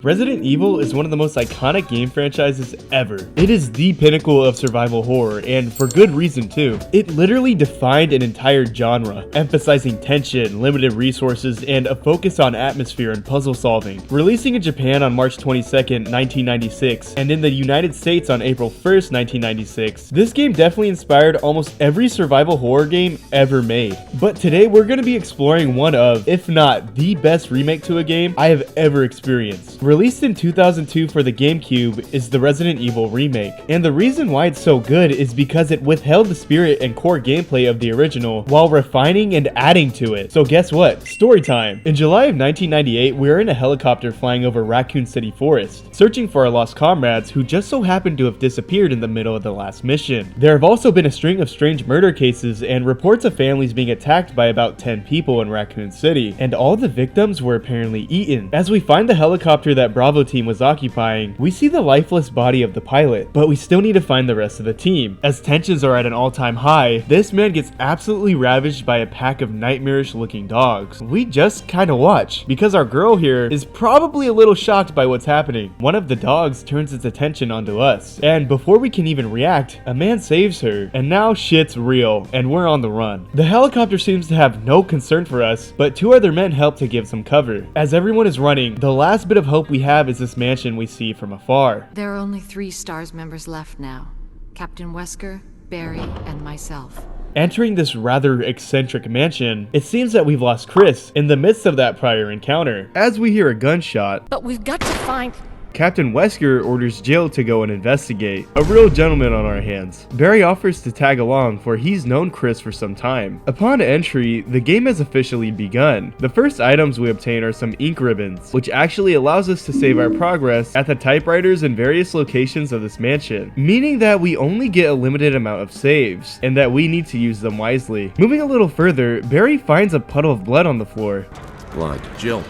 Resident Evil is one of the most iconic game franchises ever. It is the pinnacle of survival horror, and for good reason too. It literally defined an entire genre, emphasizing tension, limited resources, and a focus on atmosphere and puzzle solving. Releasing in Japan on March 22nd, 1996, and in the United States on April 1st, 1996, this game definitely inspired almost every survival horror game ever made. But today we're going to be exploring one of, if not the best remake to a game I have ever experienced. Released in 2002 for the GameCube is the Resident Evil Remake, and the reason why it's so good is because it withheld the spirit and core gameplay of the original while refining and adding to it. So guess what? Story time! In July of 1998, we are in a helicopter flying over Raccoon City Forest, searching for our lost comrades who just so happened to have disappeared in the middle of the last mission. There have also been a string of strange murder cases and reports of families being attacked by about 10 people in Raccoon City, and all the victims were apparently eaten. As we find the helicopter that Bravo team was occupying, we see the lifeless body of the pilot, but we still need to find the rest of the team. As tensions are at an all-time high, this man gets absolutely ravaged by a pack of nightmarish looking dogs. We just kinda watch, because our girl here is probably a little shocked by what's happening. One of the dogs turns its attention onto us, and before we can even react, a man saves her, and now shit's real, and we're on the run. The helicopter seems to have no concern for us, but two other men help to give some cover. As everyone is running, the last bit of hope we have is this mansion we see from afar. There are only 3 STARS members left now. Captain Wesker, Barry, and myself. Entering this rather eccentric mansion, it seems that we've lost Chris in the midst of that prior encounter. As we hear a gunshot, But we've got to find... Captain Wesker orders Jill to go and investigate. A real gentleman on our hands. Barry offers to tag along, for he's known Chris for some time. Upon entry, the game has officially begun. The first items we obtain are some ink ribbons, which actually allows us to save our progress at the typewriters in various locations of this mansion, meaning that we only get a limited amount of saves, and that we need to use them wisely. Moving a little further, Barry finds a puddle of blood on the floor. Blood. Jill,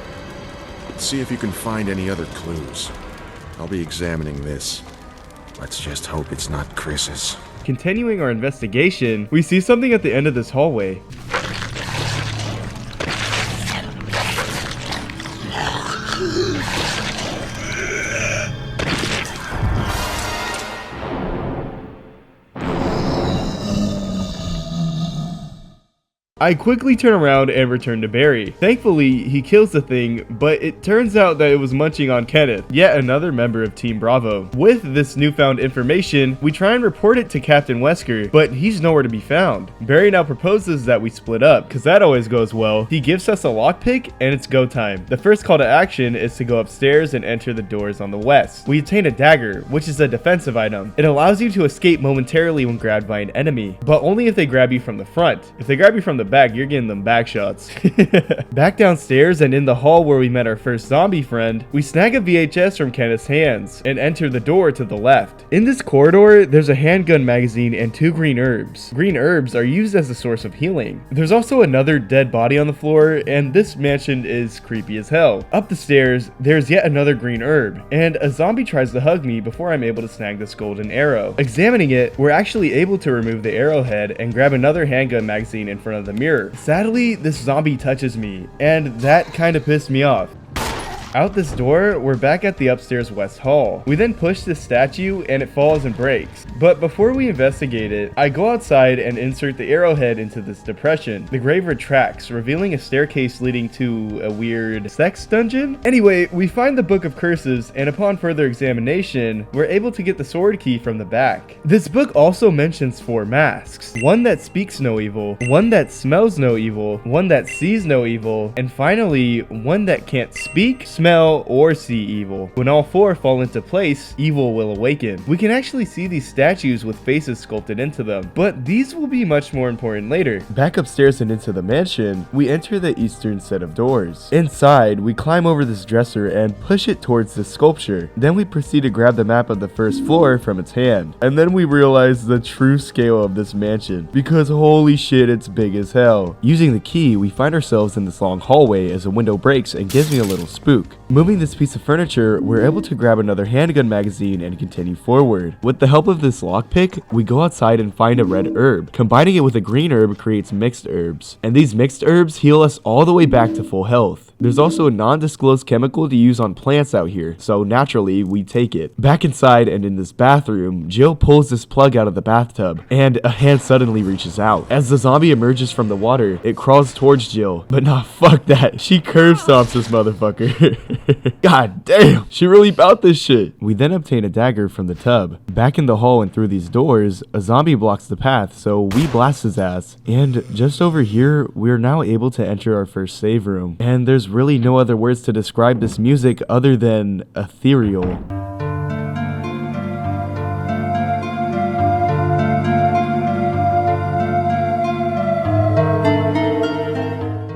see if you can find any other clues. I'll be examining this. Let's just hope it's not Chris's. Continuing our investigation, we see something at the end of this hallway. I quickly turn around and return to Barry. Thankfully, he kills the thing, but it turns out that it was munching on Kenneth, yet another member of Team Bravo. With this newfound information, we try and report it to Captain Wesker, but he's nowhere to be found. Barry now proposes that we split up, cause that always goes well. He gives us a lockpick, and it's go time. The first call to action is to go upstairs and enter the doors on the west. We obtain a dagger, which is a defensive item. It allows you to escape momentarily when grabbed by an enemy, but only if they grab you from the front. If they grab you from the back, you're getting them back shots. Back downstairs and in the hall where we met our first zombie friend, we snag a VHS from Kenneth's hands and enter the door to the left. In this corridor, there's a handgun magazine and 2 green herbs. Green herbs are used as a source of healing. There's also another dead body on the floor, and this mansion is creepy as hell. Up the stairs, there's yet another green herb, and a zombie tries to hug me before I'm able to snag this golden arrow. Examining it, we're actually able to remove the arrowhead and grab another handgun magazine in front of the mirror. Sadly, this zombie touches me, and that kind of pissed me off. Out this door, we're back at the upstairs west hall. We then push this statue and it falls and breaks. But before we investigate it, I go outside and insert the arrowhead into this depression. The grave retracts, revealing a staircase leading to a weird sex dungeon? Anyway, we find the Book of Curses, and upon further examination, we're able to get the sword key from the back. This book also mentions 4 masks. One that speaks no evil, one that smells no evil, one that sees no evil, and finally, one that can't speak, smell, or see evil. When all 4 fall into place, evil will awaken. We can actually see these statues with faces sculpted into them, but these will be much more important later. Back upstairs and into the mansion, we enter the eastern set of doors. Inside, we climb over this dresser and push it towards the sculpture. Then we proceed to grab the map of the first floor from its hand. And then we realize the true scale of this mansion, because holy shit, it's big as hell. Using the key, we find ourselves in this long hallway as a window breaks and gives me a little spook. Moving this piece of furniture, we're able to grab another handgun magazine and continue forward. With the help of this lockpick, we go outside and find a red herb. Combining it with a green herb creates mixed herbs, and these mixed herbs heal us all the way back to full health. There's also a non-disclosed chemical to use on plants out here, so naturally we take it. Back inside and in this bathroom, Jill pulls this plug out of the bathtub, and a hand suddenly reaches out. As the zombie emerges from the water, it crawls towards Jill, but nah, fuck that. She curb stomps this motherfucker. God damn, she really bout this shit. We then obtain a dagger from the tub. Back in the hall and through these doors, a zombie blocks the path, so we blast his ass. And just over here, we're now able to enter our first save room. And there's really no other words to describe this music other than ethereal.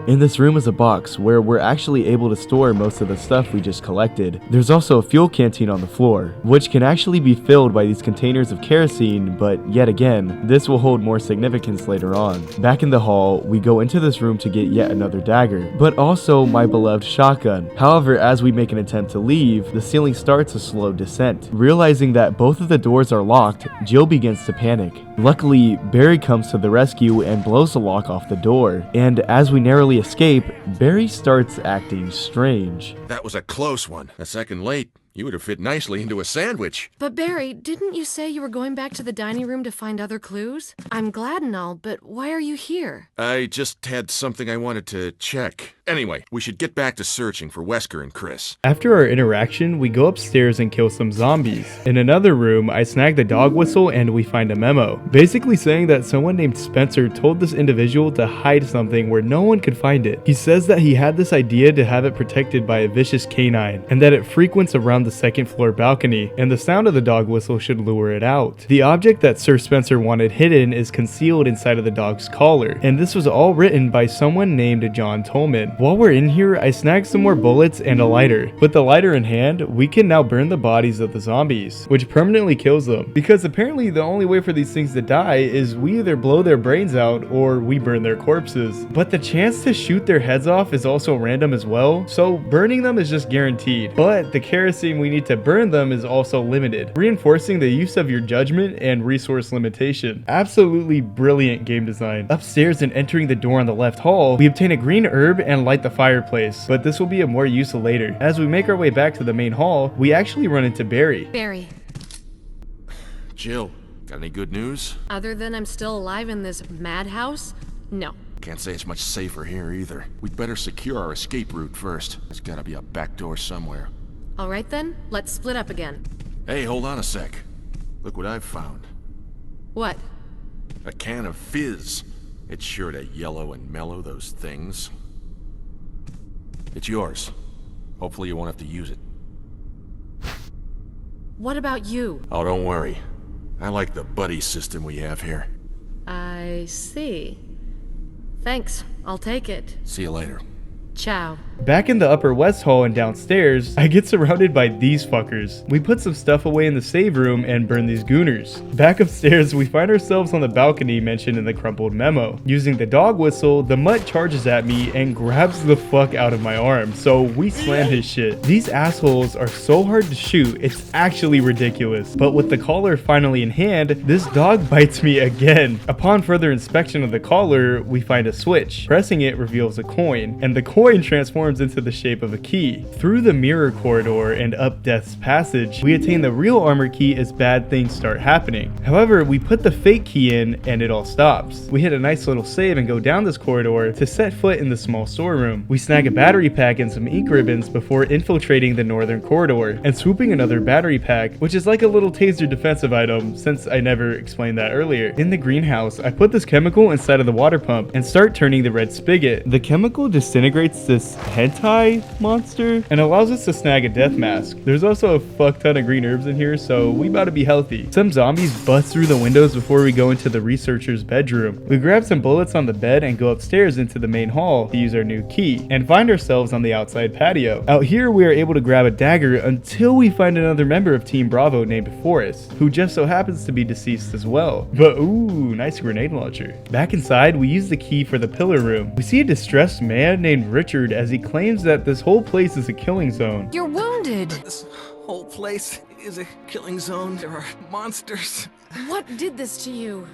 In this room is a box where we're actually able to store most of the stuff we just collected. There's also a fuel canteen on the floor, which can actually be filled by these containers of kerosene, but yet again, this will hold more significance later on. Back in the hall, we go into this room to get yet another dagger, but also my beloved shotgun. However, as we make an attempt to leave, the ceiling starts a slow descent. Realizing that both of the doors are locked, Jill begins to panic. Luckily, Barry comes to the rescue and blows the lock off the door, and as we narrowly escape, Barry starts acting strange. That was a close one. A second late. You would have fit nicely into a sandwich. But Barry, didn't you say you were going back to the dining room to find other clues? I'm glad and all, but why are you here? I just had something I wanted to check. Anyway, we should get back to searching for Wesker and Chris. After our interaction, we go upstairs and kill some zombies. In another room, I snag the dog whistle and we find a memo, basically saying that someone named Spencer told this individual to hide something where no one could find it. He says that he had this idea to have it protected by a vicious canine, and that it frequents around the second floor balcony, and the sound of the dog whistle should lure it out. The object that Sir Spencer wanted hidden is concealed inside of the dog's collar, and this was all written by someone named John Tolman. While we're in here, I snagged some more bullets and a lighter. With the lighter in hand, we can now burn the bodies of the zombies, which permanently kills them, because apparently the only way for these things to die is we either blow their brains out or we burn their corpses. But the chance to shoot their heads off is also random as well, so burning them is just guaranteed. But the kerosene we need to burn them is also limited, reinforcing the use of your judgment and resource limitation. Absolutely brilliant game design. Upstairs and entering the door on the left hall, we obtain a green herb and light the fireplace, but this will be of more use later. As we make our way back to the main hall, we actually run into Barry. Barry, Jill, got any good news? other than I'm still alive in this madhouse? No. Can't say it's much safer here either. We'd better secure our escape route first. There's gotta be a back door somewhere. All right then, let's split up again. Hey, hold on a sec. Look what I've found. What? A can of fizz. It's sure to yellow and mellow those things. It's yours. Hopefully you won't have to use it. What about you? Oh, don't worry. I like the buddy system we have here. I see. Thanks, I'll take it. See you later. Ciao. Back in the upper west hall and downstairs, I get surrounded by these fuckers. We put some stuff away in the save room and burn these gooners. Back upstairs, we find ourselves on the balcony mentioned in the crumpled memo. Using the dog whistle, the mutt charges at me and grabs the fuck out of my arm, so we slam his shit. These assholes are so hard to shoot, it's actually ridiculous. But with the collar finally in hand, this dog bites me again. Upon further inspection of the collar, we find a switch. Pressing it reveals a coin, and the coin transforms into the shape of a key. Through the mirror corridor and up Death's Passage, we attain the real armor key as bad things start happening. However, we put the fake key in and it all stops. We hit a nice little save and go down this corridor to set foot in the small storeroom. We snag a battery pack and some ink ribbons before infiltrating the northern corridor and swooping another battery pack, which is like a little taser defensive item since I never explained that earlier. In the greenhouse, I put this chemical inside of the water pump and start turning the red spigot. The chemical disintegrates this hentai monster and allows us to snag a death mask. There's also a fuck ton of green herbs in here, so we about to be healthy. Some zombies bust through the windows before we go into the researcher's bedroom. We grab some bullets on the bed and go upstairs into the main hall to use our new key and find ourselves on the outside patio. Out here, we are able to grab a dagger until we find another member of Team Bravo named Forrest, who just so happens to be deceased as well. But ooh, nice grenade launcher. Back inside, we use the key for the pillar room. We see a distressed man named Richard as he claims that this whole place is a killing zone. You're wounded. This whole place is a killing zone. There are monsters. What did this to you?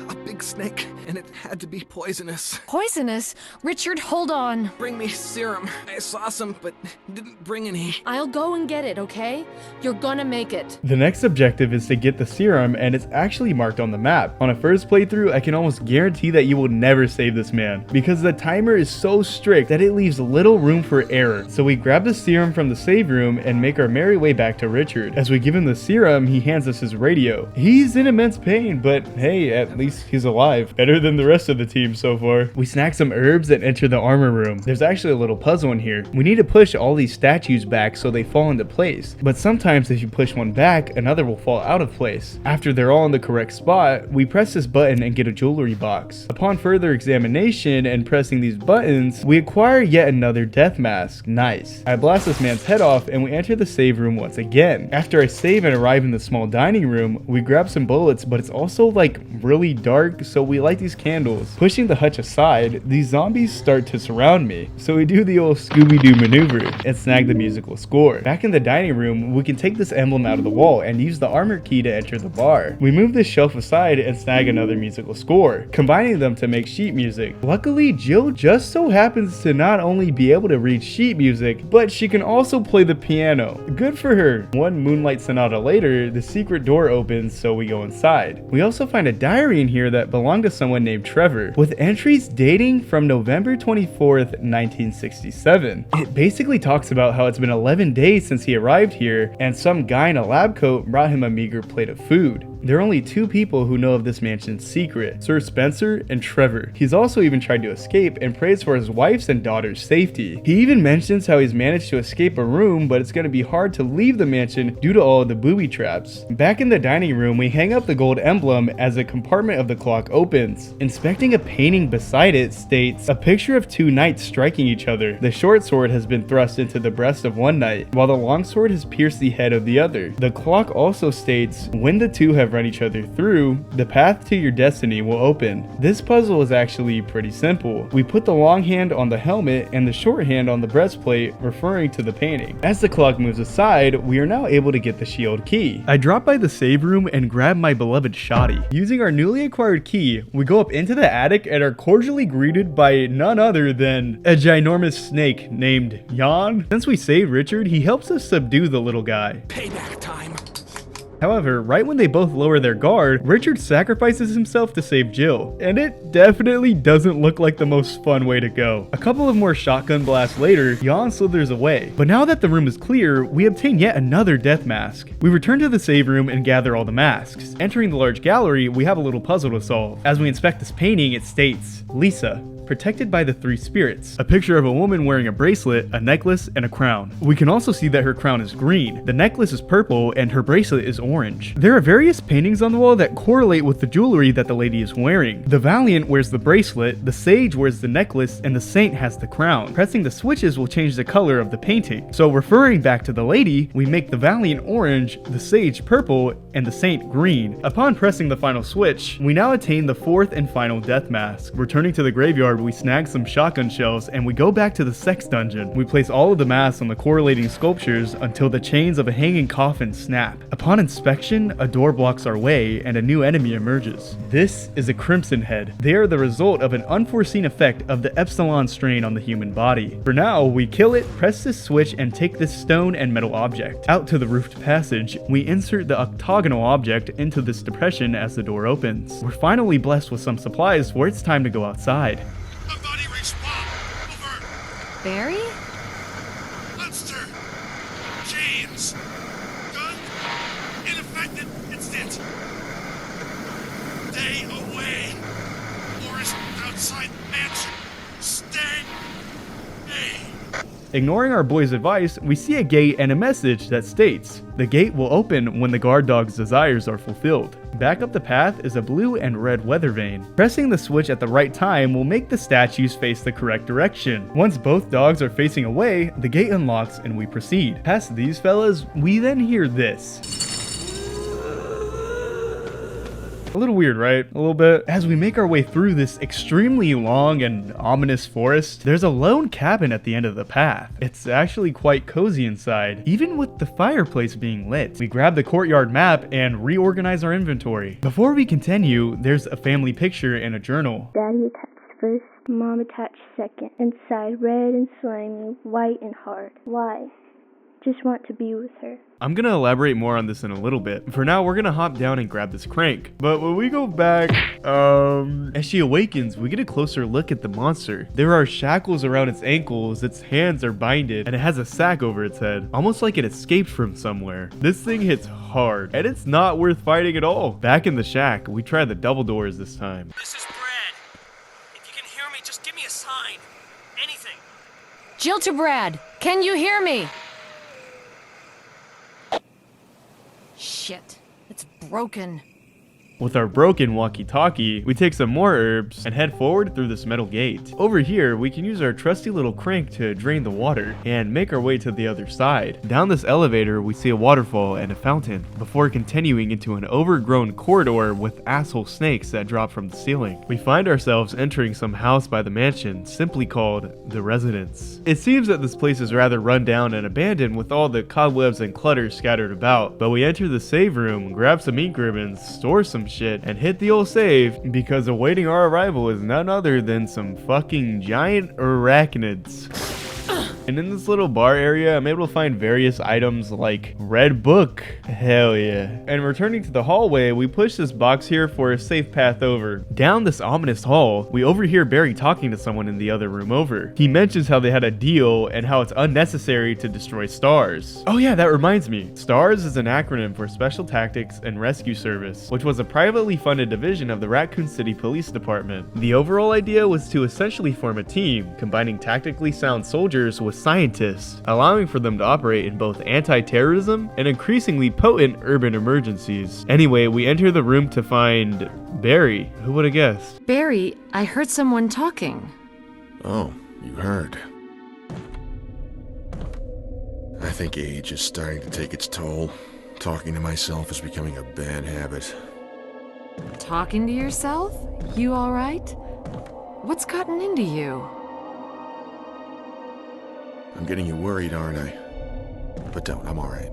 A big snake, and it had to be poisonous. Poisonous? Richard, hold on. Bring me serum. I saw some, but didn't bring any. I'll go and get it, okay? You're gonna make it. The next objective is to get the serum, and it's actually marked on the map. On a first playthrough, I can almost guarantee that you will never save this man, because the timer is so strict that it leaves little room for error. So we grab the serum from the save room and make our merry way back to Richard. As we give him the serum, he hands us his radio. He's in immense pain, but hey, at least he's alive. Better than the rest of the team so far. We snack some herbs and enter the armor room. There's actually a little puzzle in here. We need to push all these statues back so they fall into place, but sometimes if you push one back, another will fall out of place. After they're all in the correct spot, we press this button and get a jewelry box. Upon further examination and pressing these buttons, we acquire yet another death mask. Nice. I blast this man's head off and we enter the save room once again. After I save and arrive in the small dining room, we grab some bullets, but it's also like really dark, so we light these candles. Pushing the hutch aside, these zombies start to surround me, so we do the old Scooby-Doo maneuver and snag the musical score. Back in the dining room, we can take this emblem out of the wall and use the armor key to enter the bar. We move this shelf aside and snag another musical score, combining them to make sheet music. Luckily, Jill just so happens to not only be able to read sheet music, but she can also play the piano. Good for her. One Moonlight Sonata later, the secret door opens, so we go inside. We also find a diary in here that belonged to someone named Trevor, with entries dating from November 24th, 1967. It basically talks about how it's been 11 days since he arrived here, and some guy in a lab coat brought him a meager plate of food. There are only two people who know of this mansion's secret, Sir Spencer and Trevor. He's also even tried to escape and prays for his wife's and daughter's safety. He even mentions how he's managed to escape a room, but it's going to be hard to leave the mansion due to all of the booby traps. Back in the dining room, we hang up the gold emblem as a compartment of the clock opens. Inspecting a painting beside it states, a picture of two knights striking each other. The short sword has been thrust into the breast of one knight, while the long sword has pierced the head of the other. The clock also states, when the two have run each other through, the path to your destiny will open. This puzzle is actually pretty simple. We put the long hand on the helmet and the short hand on the breastplate, referring to the painting. As the clock moves aside, we are now able to get the shield key. I drop by the save room and grab my beloved shoddy. Using our newly acquired key, we go up into the attic and are cordially greeted by none other than a ginormous snake named Jan. Since we saved Richard, he helps us subdue the little guy. Payback time. However, right when they both lower their guard, Richard sacrifices himself to save Jill, and it definitely doesn't look like the most fun way to go. A couple of more shotgun blasts later, Jan slithers away, but now that the room is clear, we obtain yet another death mask. We return to the save room and gather all the masks. Entering the large gallery, we have a little puzzle to solve. As we inspect this painting, it states, Lisa, protected by the three spirits. A picture of a woman wearing a bracelet, a necklace, and a crown. We can also see that her crown is green, the necklace is purple, and her bracelet is orange. There are various paintings on the wall that correlate with the jewelry that the lady is wearing. The Valiant wears the bracelet, the Sage wears the necklace, and the Saint has the crown. Pressing the switches will change the color of the painting. So referring back to the lady, we make the Valiant orange, the Sage purple, and the Saint green. Upon pressing the final switch, we now attain the fourth and final death mask. Returning to the graveyard, we snag some shotgun shells and we go back to the sex dungeon. We place all of the masks on the correlating sculptures until the chains of a hanging coffin snap. Upon inspection, a door blocks our way and a new enemy emerges. This is a Crimson Head. They are the result of an unforeseen effect of the Epsilon strain on the human body. For now, we kill it, press this switch, and take this stone and metal object. Out to the roofed passage, we insert the octagonal object into this depression as the door opens. We're finally blessed with some supplies for it's time to go outside. A body respawn! Over! Barry? Monster! James! Gun! Ineffective! Instant! Stay away! Forest outside mansion! Stay! Hey! Ignoring our boy's advice, we see a gate and a message that states, the gate will open when the guard dog's desires are fulfilled. Back up the path is a blue and red weather vane. Pressing the switch at the right time will make the statues face the correct direction. Once both dogs are facing away, the gate unlocks and we proceed. Past these fellas, we then hear this. A little weird, right? A little bit. As we make our way through this extremely long and ominous forest, there's a lone cabin at the end of the path. It's actually quite cozy inside, even with the fireplace being lit. We grab the courtyard map and reorganize our inventory. Before we continue, there's a family picture and a journal. Daddy attached first, Mom attached second. Inside, red and slimy, white and hard. Why? Just want to be with her. I'm gonna elaborate more on this in a little bit. For now, we're gonna hop down and grab this crank. But when we go back, as she awakens, we get a closer look at the monster. There are shackles around its ankles, its hands are binded, and it has a sack over its head, almost like it escaped from somewhere. This thing hits hard, and it's not worth fighting at all. Back in the shack, we try the double doors this time. This is Brad. If you can hear me, just give me a sign. Anything. Jill to Brad. Can you hear me? Shit. It's broken. With our broken walkie-talkie, we take some more herbs and head forward through this metal gate. Over here, we can use our trusty little crank to drain the water and make our way to the other side. Down this elevator, we see a waterfall and a fountain, before continuing into an overgrown corridor with asshole snakes that drop from the ceiling. We find ourselves entering some house by the mansion, simply called the Residence. It seems that this place is rather run down and abandoned with all the cobwebs and clutter scattered about, but we enter the save room, grab some ink ribbons, store some shit, and hit the old save because awaiting our arrival is none other than some fucking giant arachnids. And in this little bar area, I'm able to find various items like red book. Hell yeah. And returning to the hallway, we push this box here for a safe path over. Down this ominous hall, we overhear Barry talking to someone in the other room over. He mentions how they had a deal and how it's unnecessary to destroy STARS. Oh yeah, that reminds me. STARS is an acronym for Special Tactics and Rescue Service, which was a privately funded division of the Raccoon City Police Department. The overall idea was to essentially form a team, combining tactically sound soldiers with scientists, allowing for them to operate in both anti-terrorism and increasingly potent urban emergencies. Anyway, we enter the room to find Barry. Who would have guessed? Barry, I heard someone talking. Oh, you heard. I think age is starting to take its toll. Talking to myself is becoming a bad habit. Talking to yourself? You all right? What's gotten into you? I'm getting you worried, aren't I? But don't, I'm alright.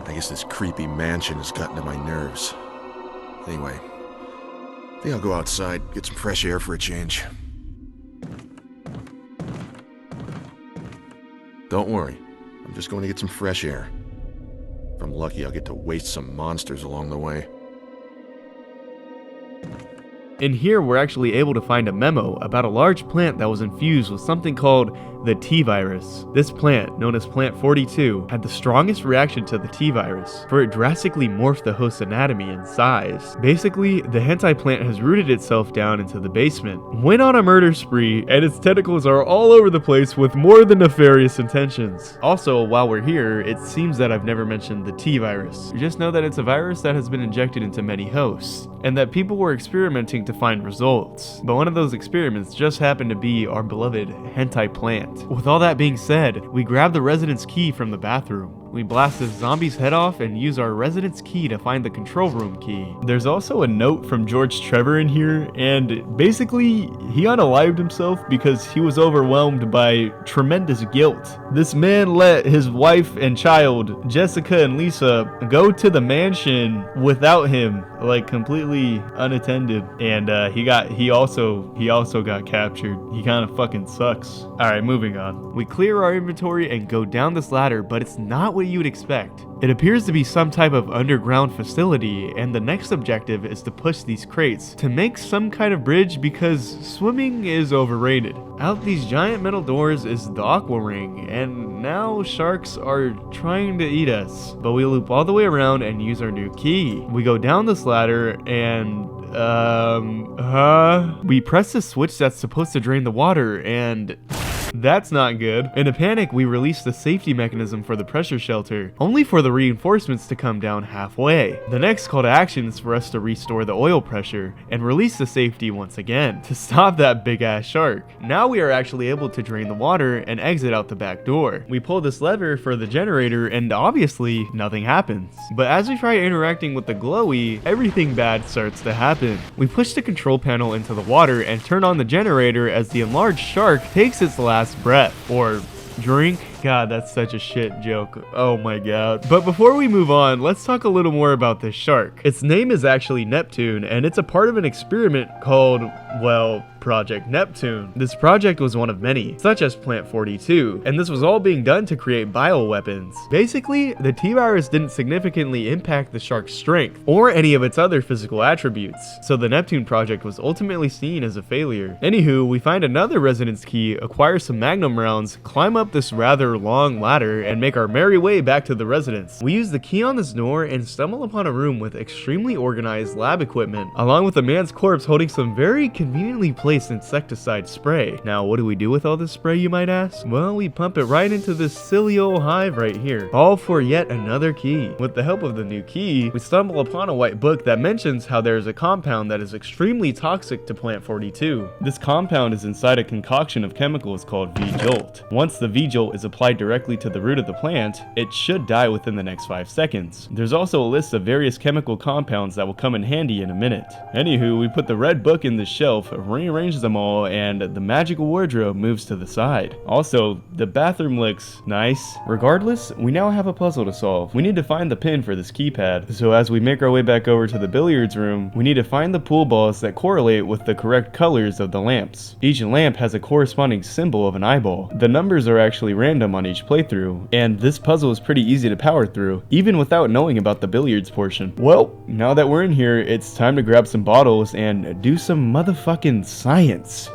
I guess this creepy mansion has gotten to my nerves. Anyway, I think I'll go outside, get some fresh air for a change. Don't worry, I'm just going to get some fresh air. If I'm lucky, I'll get to waste some monsters along the way. In here, we're actually able to find a memo about a large plant that was infused with something called the T-virus. This plant, known as Plant 42, had the strongest reaction to the T-virus, for it drastically morphed the host's anatomy and size. Basically, the hentai plant has rooted itself down into the basement, went on a murder spree, and its tentacles are all over the place with more than nefarious intentions. Also, while we're here, it seems that I've never mentioned the T-virus. Just know that it's a virus that has been injected into many hosts, and that people were experimenting to find results. But one of those experiments just happened to be our beloved hentai plant. With all that being said, we grab the residence key from the bathroom. We blast this zombie's head off and use our residence key to find the control room key. There's also a note from George Trevor in here, and basically, he unalived himself because he was overwhelmed by tremendous guilt. This man let his wife and child, Jessica and Lisa, go to the mansion without him, like completely unattended, and he also got captured. He kind of fucking sucks. Alright, moving on. We clear our inventory and go down this ladder, but it's not what you would expect. It appears to be some type of underground facility, and the next objective is to push these crates to make some kind of bridge because swimming is overrated. Out these giant metal doors is the aqua ring, and now sharks are trying to eat us. But we loop all the way around and use our new key. We go down this ladder and we press the switch that's supposed to drain the water, and That's not good. In a panic, we release the safety mechanism for the pressure shelter, only for the reinforcements to come down halfway. The next call to action is for us to restore the oil pressure and release the safety once again to stop that big ass shark. Now we are actually able to drain the water and exit out the back door. We pull this lever for the generator and obviously nothing happens. But as we try interacting with the glowy, everything bad starts to happen. We push the control panel into the water and turn on the generator as the enlarged shark takes its last breath, or drink. God, that's such a shit joke. Oh my god. But before we move on, let's talk a little more about this shark. Its name is actually Neptune, and it's a part of an experiment called, well, Project Neptune. This project was one of many, such as Plant 42, and this was all being done to create bioweapons. Basically, the T-virus didn't significantly impact the shark's strength, or any of its other physical attributes, so the Neptune project was ultimately seen as a failure. Anywho, we find another residence key, acquire some magnum rounds, climb up this rather long ladder, and make our merry way back to the residence. We use the key on this door and stumble upon a room with extremely organized lab equipment, along with a man's corpse holding some very conveniently placed insecticide spray. Now, what do we do with all this spray, you might ask? Well, we pump it right into this silly old hive right here, all for yet another key. With the help of the new key, we stumble upon a white book that mentions how there is a compound that is extremely toxic to Plant 42. This compound is inside a concoction of chemicals called V-Jolt. Once the V-Jolt is applied directly to the root of the plant, it should die within the next 5 seconds. There's also a list of various chemical compounds that will come in handy in a minute. Anywho, we put the red book in the shelf, rearrange them all, and the magical wardrobe moves to the side. Also, the bathroom looks nice. Regardless, we now have a puzzle to solve. We need to find the pin for this keypad. So as we make our way back over to the billiards room, we need to find the pool balls that correlate with the correct colors of the lamps. Each lamp has a corresponding symbol of an eyeball. The numbers are actually random on each playthrough, and this puzzle is pretty easy to power through, even without knowing about the billiards portion. Well, now that we're in here, it's time to grab some bottles and do some motherfucking science.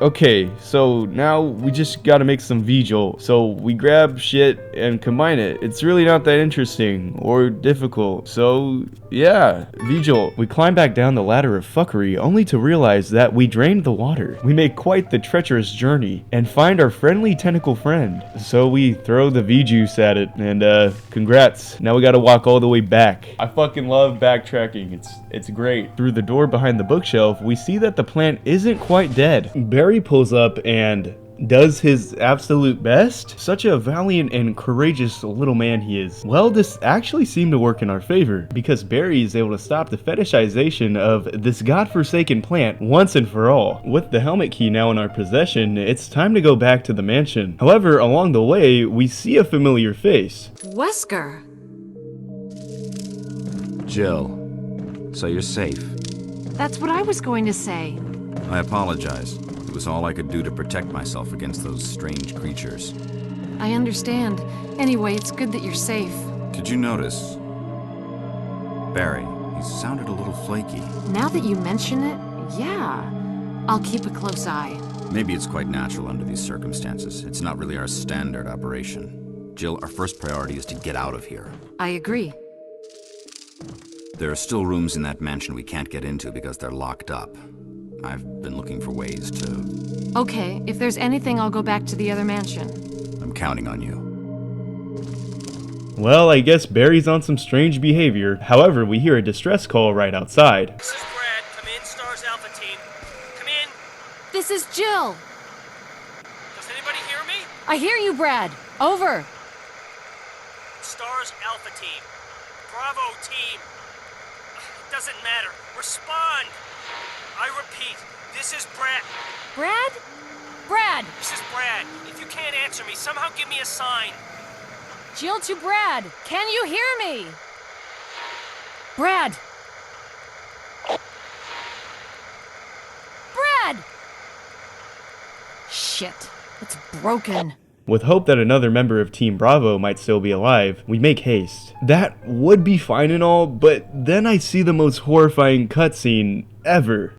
Okay, so now we just gotta make some V-Jolt. So we grab shit and combine it. It's really not that interesting or difficult. So yeah, V-Jolt. We climb back down the ladder of fuckery only to realize that we drained the water. We make quite the treacherous journey and find our friendly tentacle friend. So we throw the V-Juice at it and congrats. Now we gotta walk all the way back. I fucking love backtracking. It's great. Through the door behind the bookshelf, we see that the plant isn't quite dead. Barry pulls up and does his absolute best. Such a valiant and courageous little man he is. Well, this actually seemed to work in our favor, because Barry is able to stop the fetishization of this godforsaken plant once and for all. With the helmet key now in our possession, it's time to go back to the mansion. However, along the way, we see a familiar face. Wesker! Jill, so you're safe. That's what I was going to say. I apologize. It was all I could do to protect myself against those strange creatures. I understand. Anyway, it's good that you're safe. Did you notice? Barry, he sounded a little flaky. Now that you mention it, yeah. I'll keep a close eye. Maybe it's quite natural under these circumstances. It's not really our standard operation. Jill, our first priority is to get out of here. I agree. There are still rooms in that mansion we can't get into because they're locked up. I've been looking for ways to... Okay, if there's anything, I'll go back to the other mansion. I'm counting on you. Well, I guess Barry's on some strange behavior. However, we hear a distress call right outside. This is Brad. Come in, Stars Alpha Team. Come in. This is Jill! Does anybody hear me? I hear you, Brad! Over! Stars Alpha Team. Bravo Team. It doesn't matter. Respond! I repeat, this is Brad. Brad? Brad! This is Brad. If you can't answer me, somehow give me a sign. Jill to Brad! Can you hear me? Brad! Brad! Shit, it's broken. With hope that another member of Team Bravo might still be alive, we make haste. That would be fine and all, but then I see the most horrifying cutscene ever.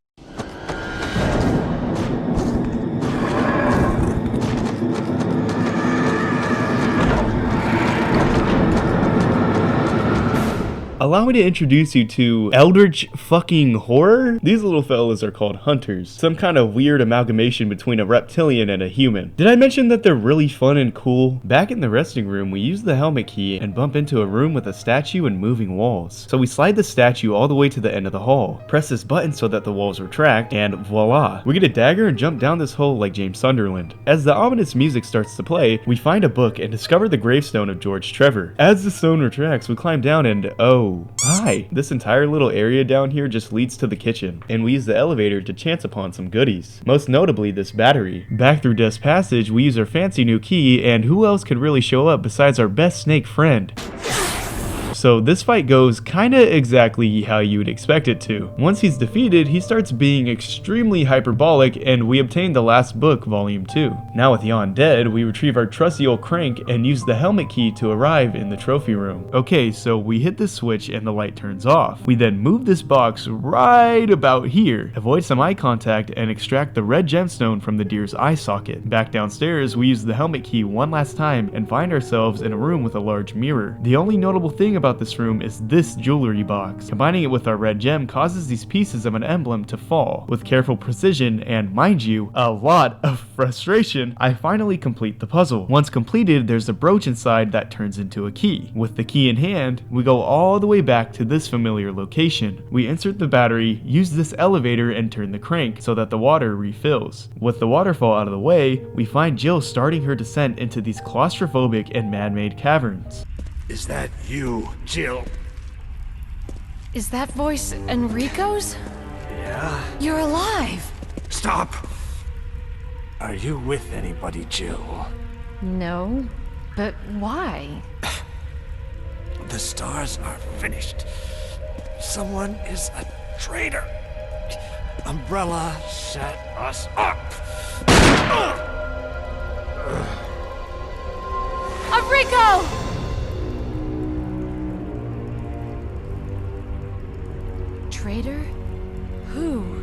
Allow me to introduce you to Eldritch fucking horror? These little fellas are called hunters. Some kind of weird amalgamation between a reptilian and a human. Did I mention that they're really fun and cool? Back in the resting room, we use the helmet key and bump into a room with a statue and moving walls. So we slide the statue all the way to the end of the hall, press this button so that the walls retract, and voila, we get a dagger and jump down this hole like James Sunderland. As the ominous music starts to play, we find a book and discover the gravestone of George Trevor. As the stone retracts, we climb down and oh, hi. This entire little area down here just leads to the kitchen, and we use the elevator to chance upon some goodies. Most notably, this battery. Back through Death's Passage, we use our fancy new key, and who else could really show up besides our best snake friend? So this fight goes kinda exactly how you would expect it to. Once he's defeated, he starts being extremely hyperbolic, and we obtain the last book, volume 2. Now with Jan dead, we retrieve our trusty old crank and use the helmet key to arrive in the trophy room. Okay, so we hit the switch and the light turns off. We then move this box right about here, avoid some eye contact, and extract the red gemstone from the deer's eye socket. Back downstairs, we use the helmet key one last time and find ourselves in a room with a large mirror. The only notable thing about this room is this jewelry box. Combining it with our red gem causes these pieces of an emblem to fall. With careful precision and, mind you, a lot of frustration, I finally complete the puzzle. Once completed, there's a brooch inside that turns into a key. With the key in hand, we go all the way back to this familiar location. We insert the battery, use this elevator, and turn the crank so that the water refills. With the waterfall out of the way, we find Jill starting her descent into these claustrophobic and man-made caverns. Is that you, Jill? Is that voice Enrico's? Yeah? You're alive! Stop! Are you with anybody, Jill? No, but why? The stars are finished. Someone is a traitor. Umbrella set us up. Enrico! Traitor? Who?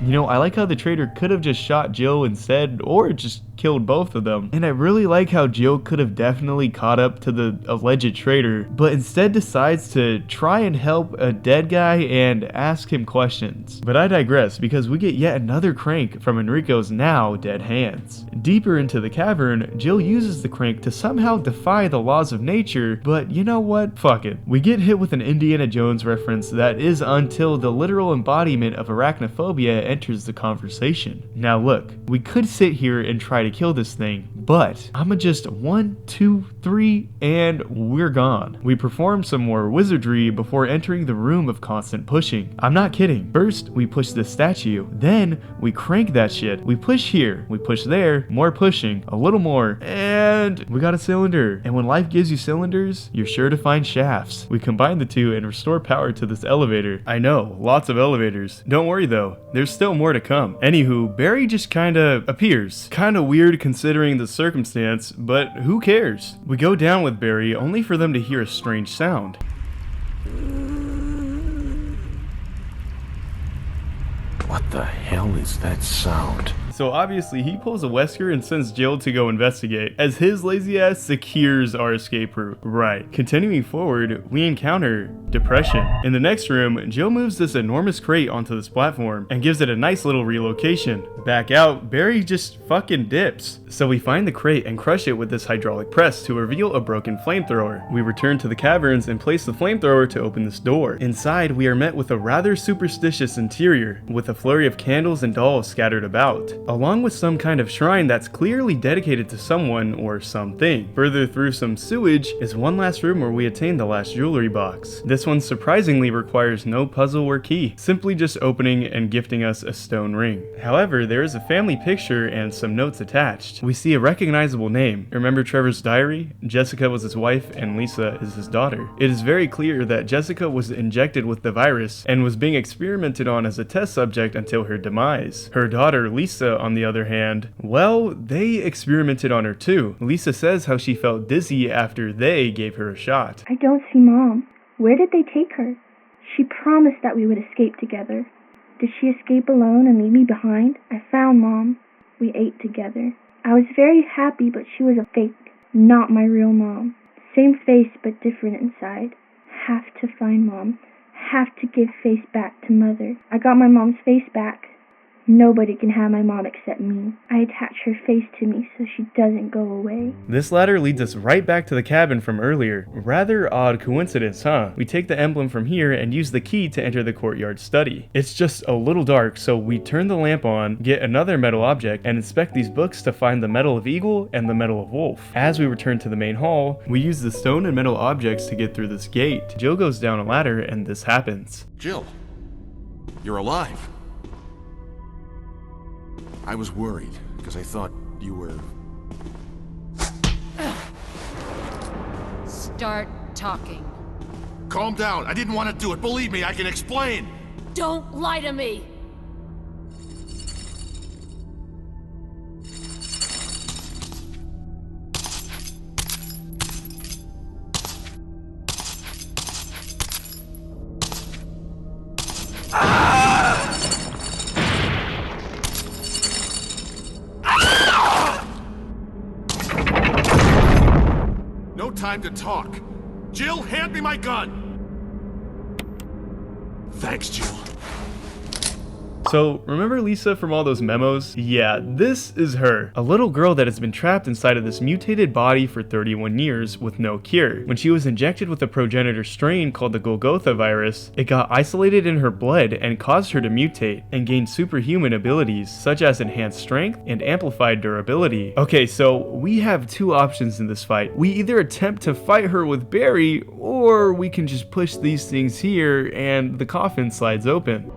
You know, I like how the traitor could have just shot Jill instead, or just killed both of them. And I really like how Jill could have definitely caught up to the alleged traitor, but instead decides to try and help a dead guy and ask him questions. But I digress, because we get yet another crank from Enrico's now dead hands. Deeper into the cavern, Jill uses the crank to somehow defy the laws of nature, but you know what? Fuck it. We get hit with an Indiana Jones reference that is until the literal embodiment of arachnophobia enters the conversation. Now look, we could sit here and try to kill this thing, but I'ma just 1, 2, 3, and we're gone. We perform some more wizardry before entering the room of constant pushing. I'm not kidding. First, we push this statue, then we crank that shit. We push here, we push there, more pushing, a little more, and we got a cylinder. And when life gives you cylinders, you're sure to find shafts. We combine the two and restore power to this elevator. I know, lots of elevators. Don't worry though, there's still more to come. Anywho, Barry just kinda appears. Kinda weird considering the circumstance, but who cares? We go down with Barry only for them to hear a strange sound. What the hell is that sound? So obviously he pulls a Wesker and sends Jill to go investigate, as his lazy ass secures our escape route. Right. Continuing forward, we encounter depression. In the next room, Jill moves this enormous crate onto this platform and gives it a nice little relocation. Back out, Barry just fucking dips. So we find the crate and crush it with this hydraulic press to reveal a broken flamethrower. We return to the caverns and place the flamethrower to open this door. Inside, we are met with a rather superstitious interior, with a flurry of candles and dolls scattered about, along with some kind of shrine that's clearly dedicated to someone or something. Further through some sewage is one last room where we attain the last jewelry box. This one surprisingly requires no puzzle or key, simply just opening and gifting us a stone ring. However, there is a family picture and some notes attached. We see a recognizable name. Remember Trevor's diary? Jessica was his wife and Lisa is his daughter. It is very clear that Jessica was injected with the virus and was being experimented on as a test subject until her demise. Her daughter Lisa, on the other hand, well, they experimented on her too. Lisa says how she felt dizzy after they gave her a shot. I don't see Mom. Where did they take her? She promised that we would escape together. Did she escape alone and leave me behind? I found Mom. We ate together. I was very happy, but she was a fake, not my real mom. Same face, but different inside. Have to find Mom. Have to give face back to Mother. I got my mom's face back. Nobody can have my mom except me. I attach her face to me so she doesn't go away. This ladder leads us right back to the cabin from earlier. Rather odd coincidence, huh? We take the emblem from here and use the key to enter the courtyard study. It's just a little dark, so we turn the lamp on, get another metal object, and inspect these books to find the Medal of Eagle and the Medal of Wolf. As we return to the main hall, we use the stone and metal objects to get through this gate. Jill goes down a ladder and this happens. Jill, you're alive. I was worried, because I thought you were... Start talking. Calm down, I didn't want to do it. Believe me, I can explain. Don't lie to me! No time to talk. Jill, hand me my gun! Thanks, Jill. So, remember Lisa from all those memos? Yeah, this is her. A little girl that has been trapped inside of this mutated body for 31 years with no cure. When she was injected with a progenitor strain called the Golgotha virus, it got isolated in her blood and caused her to mutate and gain superhuman abilities such as enhanced strength and amplified durability. Okay, so we have two options in this fight. We either attempt to fight her with Barry, or we can just push these things here and the coffin slides open.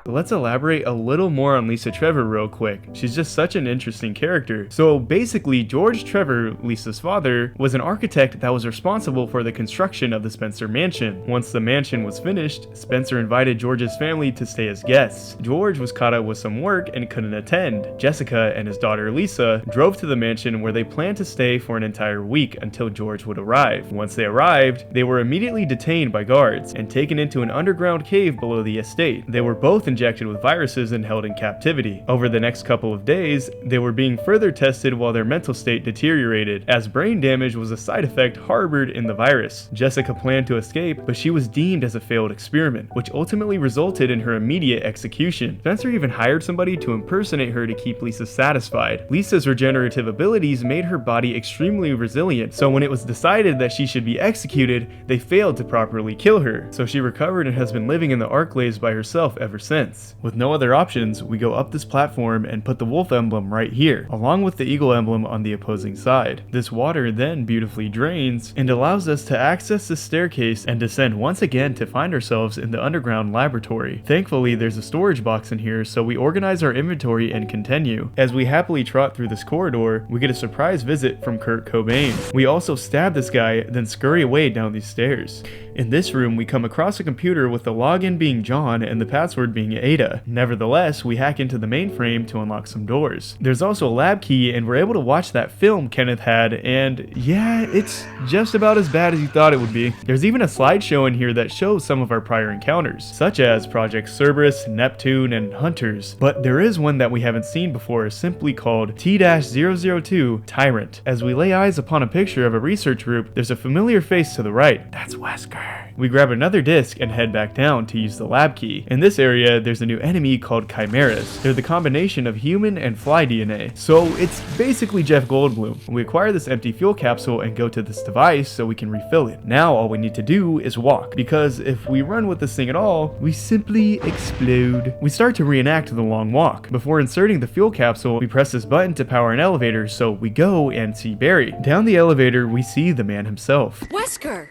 Let's elaborate a little more on Lisa Trevor real quick. She's just such an interesting character. So basically, George Trevor, Lisa's father, was an architect that was responsible for the construction of the Spencer mansion. Once the mansion was finished, Spencer invited George's family to stay as guests. George was caught up with some work and couldn't attend. Jessica and his daughter Lisa drove to the mansion where they planned to stay for an entire week until George would arrive. Once they arrived, they were immediately detained by guards and taken into an underground cave below the estate. They were both injected with viruses and held in captivity. Over the next couple of days, they were being further tested while their mental state deteriorated, as brain damage was a side effect harbored in the virus. Jessica planned to escape, but she was deemed as a failed experiment, which ultimately resulted in her immediate execution. Spencer even hired somebody to impersonate her to keep Lisa satisfied. Lisa's regenerative abilities made her body extremely resilient, so when it was decided that she should be executed, they failed to properly kill her. So she recovered and has been living in the Arclays by herself ever since. With no other options, we go up this platform and put the wolf emblem right here, along with the eagle emblem on the opposing side. This water then beautifully drains and allows us to access the staircase and descend once again to find ourselves in the underground laboratory. Thankfully, there's a storage box in here, so we organize our inventory and continue. As we happily trot through this corridor, we get a surprise visit from Kurt Cobain. We also stab this guy, then scurry away down these stairs. In this room, we come across a computer with the login being John and the password being Ada. Nevertheless, we hack into the mainframe to unlock some doors. There's also a lab key, and we're able to watch that film Kenneth had, and yeah, it's just about as bad as you thought it would be. There's even a slideshow in here that shows some of our prior encounters, such as Project Cerberus, Neptune, and Hunters. But there is one that we haven't seen before, simply called T-002 Tyrant. As we lay eyes upon a picture of a research group, there's a familiar face to the right. That's Wesker. We grab another disc and head back down to use the lab key. In this area, there's a new enemy called Chimeras. They're the combination of human and fly DNA, so it's basically Jeff Goldblum. We acquire this empty fuel capsule and go to this device so we can refill it. Now all we need to do is walk, because if we run with this thing at all, we simply explode. We start to reenact the long walk. Before inserting the fuel capsule, we press this button to power an elevator, so we go and see Barry. Down the elevator, we see the man himself. Wesker!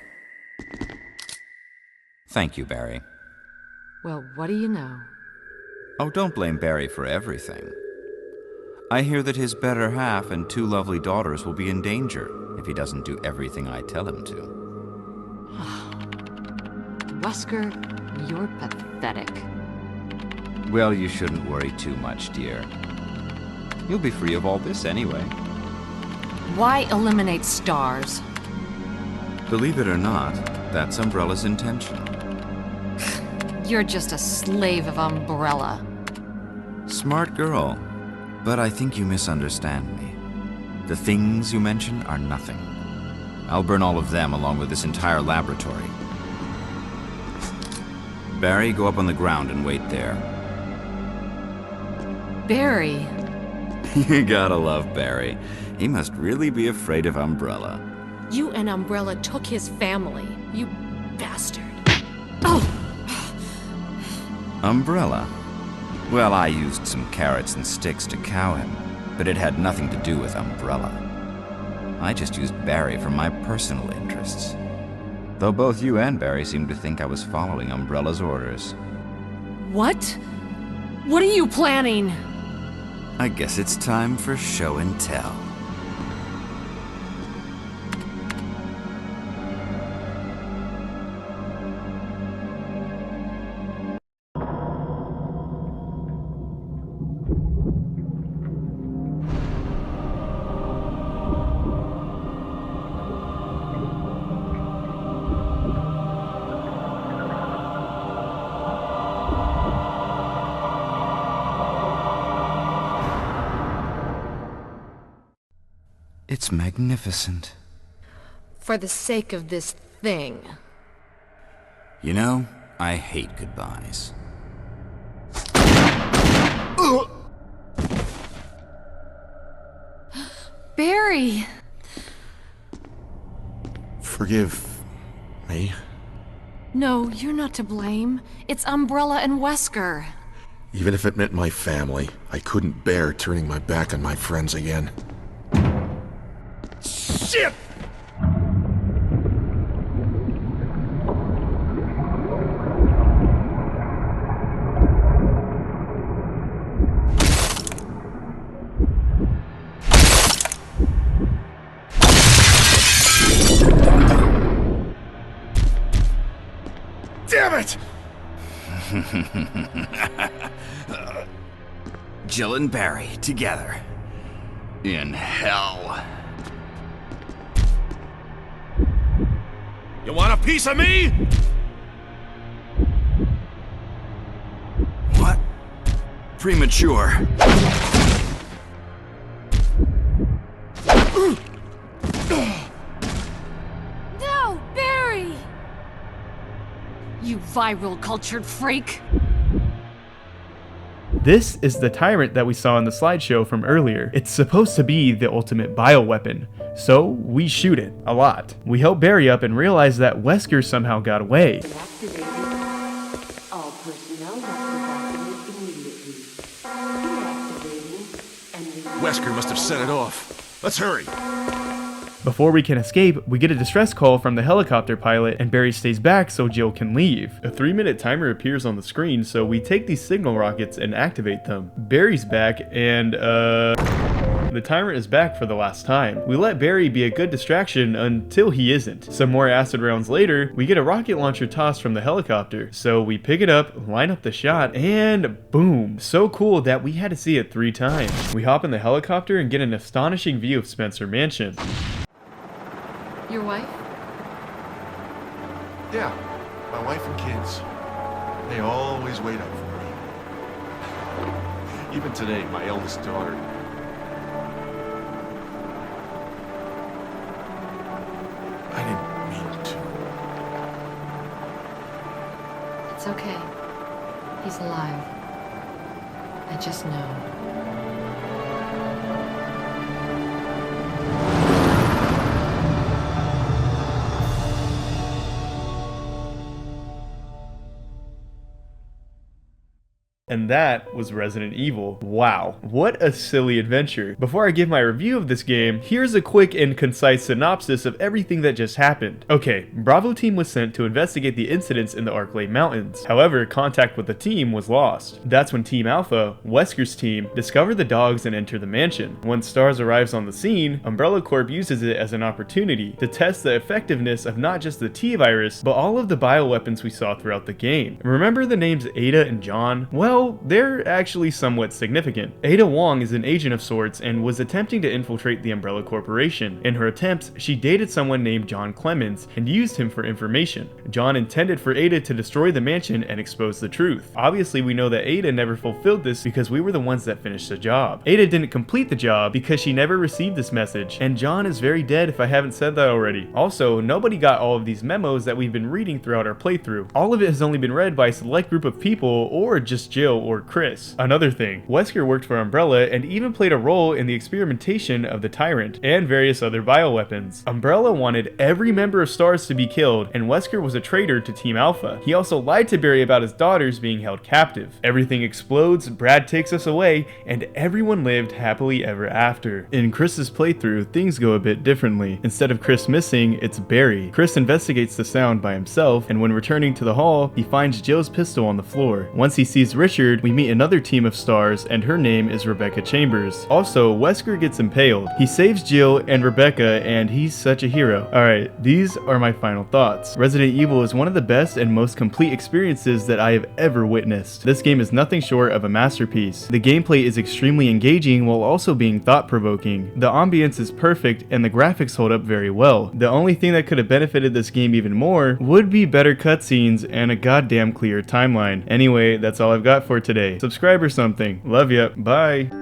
Thank you, Barry. Well, what do you know? Oh, don't blame Barry for everything. I hear that his better half and two lovely daughters will be in danger if he doesn't do everything I tell him to. Wesker, you're pathetic. Well, you shouldn't worry too much, dear. You'll be free of all this anyway. Why eliminate stars? Believe it or not, that's Umbrella's intention. You're just a slave of Umbrella. Smart girl, but I think you misunderstand me. The things you mention are nothing. I'll burn all of them along with this entire laboratory. Barry, go up on the ground and wait there. Barry. You gotta love Barry. He must really be afraid of Umbrella. You and Umbrella took his family, you bastard. Oh! Umbrella? Well, I used some carrots and sticks to cow him, but it had nothing to do with Umbrella. I just used Barry for my personal interests. Though both you and Barry seem to think I was following Umbrella's orders. What? What are you planning? I guess it's time for show and tell. It's magnificent. For the sake of this thing. You know, I hate goodbyes. Barry! Forgive me. No, you're not to blame. It's Umbrella and Wesker. Even if it meant my family, I couldn't bear turning my back on my friends again. Shit! Damn it! Jill and Barry together. In hell. You want a piece of me? What? Premature. No, Barry! You viral cultured freak! This is the tyrant that we saw in the slideshow from earlier. It's supposed to be the ultimate bioweapon, so we shoot it a lot. We help Barry up and realize that Wesker somehow got away. All personnel evacuate immediately. Deactivating and Wesker must have set it off. Let's hurry. Before we can escape, we get a distress call from the helicopter pilot and Barry stays back so Jill can leave. A 3-minute timer appears on the screen, so we take these signal rockets and activate them. Barry's back and the timer is back for the last time. We let Barry be a good distraction until he isn't. Some more acid rounds later, we get a rocket launcher tossed from the helicopter. So we pick it up, line up the shot, and boom. So cool that we had to see it 3 times. We hop in the helicopter and get an astonishing view of Spencer Mansion. Your wife? Yeah, my wife and kids. They always wait up for me. Even today, my eldest daughter. I didn't mean to. It's okay. He's alive. I just know. And that was Resident Evil. Wow, what a silly adventure. Before I give my review of this game, here's a quick and concise synopsis of everything that just happened. Okay, Bravo team was sent to investigate the incidents in the Arklay Mountains. However, contact with the team was lost. That's when Team Alpha, Wesker's team, discover the dogs and enter the mansion. When STARS arrives on the scene, Umbrella Corp uses it as an opportunity to test the effectiveness of not just the T-Virus, but all of the bioweapons we saw throughout the game. Remember the names Ada and John? Well, well, they're actually somewhat significant. Ada Wong is an agent of sorts and was attempting to infiltrate the Umbrella Corporation. In her attempts, she dated someone named John Clemens and used him for information. John intended for Ada to destroy the mansion and expose the truth. Obviously, we know that Ada never fulfilled this because we were the ones that finished the job. Ada didn't complete the job because she never received this message, and John is very dead if I haven't said that already. Also, nobody got all of these memos that we've been reading throughout our playthrough. All of it has only been read by a select group of people or just Jill or Chris. Another thing, Wesker worked for Umbrella and even played a role in the experimentation of the Tyrant and various other bioweapons. Umbrella wanted every member of STARS to be killed, and Wesker was a traitor to Team Alpha. He also lied to Barry about his daughters being held captive. Everything explodes, Brad takes us away, and everyone lived happily ever after. In Chris's playthrough, things go a bit differently. Instead of Chris missing, it's Barry. Chris investigates the sound by himself, and when returning to the hall, he finds Jill's pistol on the floor. Once he sees Richard, we meet another team of STARS, and her name is Rebecca Chambers. Also, Wesker gets impaled. He saves Jill and Rebecca, and he's such a hero. Alright, these are my final thoughts. Resident Evil is one of the best and most complete experiences that I have ever witnessed. This game is nothing short of a masterpiece. The gameplay is extremely engaging while also being thought-provoking. The ambience is perfect and the graphics hold up very well. The only thing that could have benefited this game even more would be better cutscenes and a goddamn clear timeline. Anyway, that's all I've got for today. Subscribe or something. Love ya. Bye.